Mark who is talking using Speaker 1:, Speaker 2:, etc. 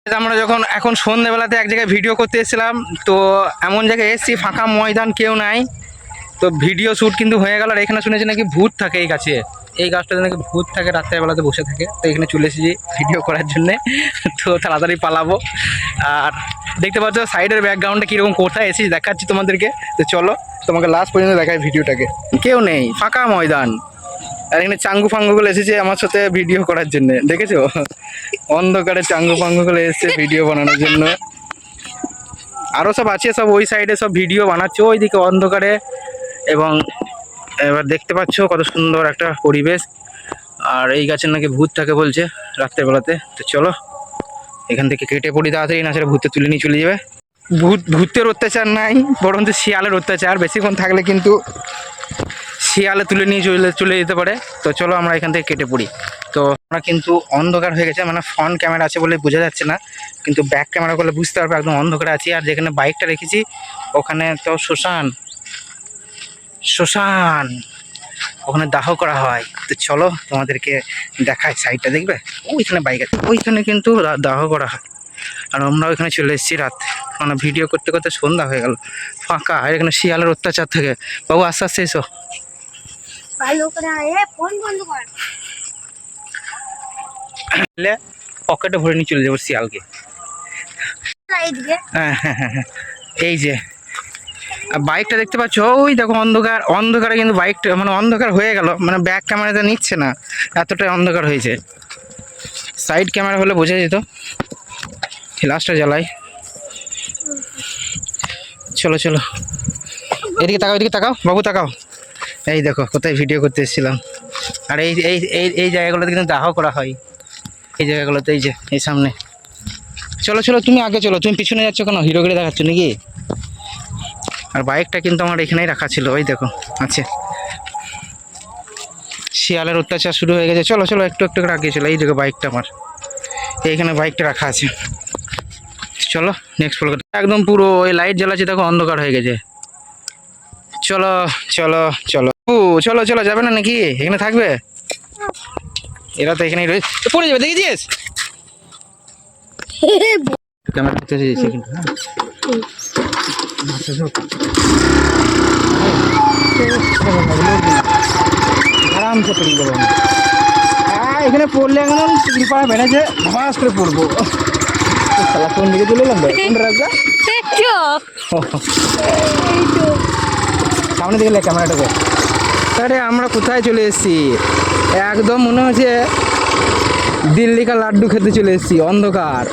Speaker 1: আমরা যখন এখন সন্ধ্যেবেলাতে এক জায়গায় ভিডিও করতে এসেছিলাম, তো এমন জায়গায় এসেছি ফাঁকা ময়দান, কেউ নাই, তো ভিডিও শ্যুট কিন্তু হয়ে গেল। আর এখানে শুনেছি নাকি ভূত থাকে এই গাছে, এই গাছটাতে নাকি ভূত থাকে, রাত্রেবেলাতে বসে থাকে। তো এখানে চলে এসেছি ভিডিও করার জন্যে, তো তাড়াতাড়ি পালাবো। আর দেখতে পাচ্ছ সাইডের ব্যাকগ্রাউন্ডে কীরকম কোথায় এসেছি দেখাচ্ছি তোমাদেরকে। তো চলো তোমাকে লাস্ট পর্যন্ত দেখাই ভিডিওটাকে। কেউ নেই, ফাঁকা ময়দান। আর এখানে চাঙ্গু ফাঙ্গুগুলো এসেছে আমার সাথে ভিডিও করার জন্য, দেখেছো? অন্ধকারে চাঙ্গু ফাঙ্গুগুলো এসেছে ভিডিও বানানোর জন্য। আরও সব আছে, সব ওই সাইডে সব ভিডিও বানাচ্ছে ওইদিকে অন্ধকারে। এবং এবার দেখতে পাচ্ছ কত সুন্দর একটা পরিবেশ। আর এই গাছের নাকি ভূত থাকে বলছে রাত্রেবেলাতে। তো চলো এখান থেকে কেটে পড়ি তাড়াতাড়ি, না সেটা ভূতে তুলে নিয়ে চলে যাবে। ভূতের অত্যাচার নাই, বরঞ্চ শিয়ালের অত্যাচার। বেশিক্ষণ থাকলে কিন্তু শিয়ালে তুলে নিয়ে চলে যেতে পারে। তো চলো আমরা এখান থেকে কেটে পড়ি। তো আমরা কিন্তু অন্ধকার হয়ে গেছে, মানে ফ্রন্ট ক্যামেরা আছে বলে বোঝা যাচ্ছে না, কিন্তু ব্যাক ক্যামেরা করলে বুঝতে পারবে একদম অন্ধকারে আছি। আর যেখানে বাইকটা রেখেছি ওখানে তো শ্মশান, ওখানে দাহ করা হয়। তো চলো তোমাদেরকে দেখায় সাইডটা, দেখবে ওইখানে বাইক আছে, ওইখানে কিন্তু দাহ করা হয়। আর আমরা ওইখানে চলে এসেছি রাত, মানে ভিডিও করতে করতে সন্ধ্যা হয়ে গেল, ফাঁকা। আর এখানে শিয়ালের অত্যাচার থাকে। বাবু আস্তে আস্তে এসো, পকেটে ভরে নিয়ে চলে যাবো শিয়ালকে। হ্যাঁ হ্যাঁ হ্যাঁ হ্যাঁ, এই যে বাইকটা দেখতে পাচ্ছ, ওই দেখো অন্ধকার, অন্ধকারে কিন্তু বাইকটা মানে অন্ধকার হয়ে গেল, মানে ব্যাক ক্যামেরাতে নিচ্ছে না, এতটাই অন্ধকার হয়েছে। সাইড ক্যামেরা হলে বোঝা যেত। লাস্টটা জ্বালাই। চলো চলো এদিকে তাকাও, এদিকে তাকাও বাবু, তাকাও। এই দেখো কোথায় ভিডিও করতে এসেছিলাম। আর এই এই এই এই জায়গাগুলোতে কিন্তু দাহ করা হয়, এই জায়গাগুলোতে, এই যে এই সামনে। চলো চলো তুমি আগে চলো, তুমি পিছনে যাচ্ছ কেন? হিরোগিরি দেখাচ্ছ নাকি? আর বাইকটা কিন্তু আমার এখানেই রাখা ছিল, ওই দেখো আছে। শিয়ালের অত্যাচার শুরু হয়ে গেছে। চলো চলো একটু একটু করে আগে চলো, এই দেখো বাইকটা আমার এইখানে, বাইকটা রাখা আছে। চলো নেক্সট ফলো করতে, একদম পুরো ওই লাইট জ্বালাচ্ছে দেখো, অন্ধকার হয়ে গেছে। চলো চলো চলো চলো চলো, যাবে না নাকি? এখানে থাকবে? এরা তো এখানেই রয়েছে, পড়ে যাবে দেখেছিস? ক্যামেরা করতে এসেছি কিন্তু, হ্যাঁ আরামসে পড়ে যাবো। হ্যাঁ এখানে পড়লে একদম কৃপা বেড়েছে, ভাস করে পড়বো। কোন দিকে চলে এলাম? কোন রাস্তা? সামনে দিকে ক্যামেরাটাকে। আরে আমরা কোথায় চলে এসেছি? একদম মনে হচ্ছে দিল্লি কা লাড্ডু খেতে চলে এসেছি, অন্ধকার।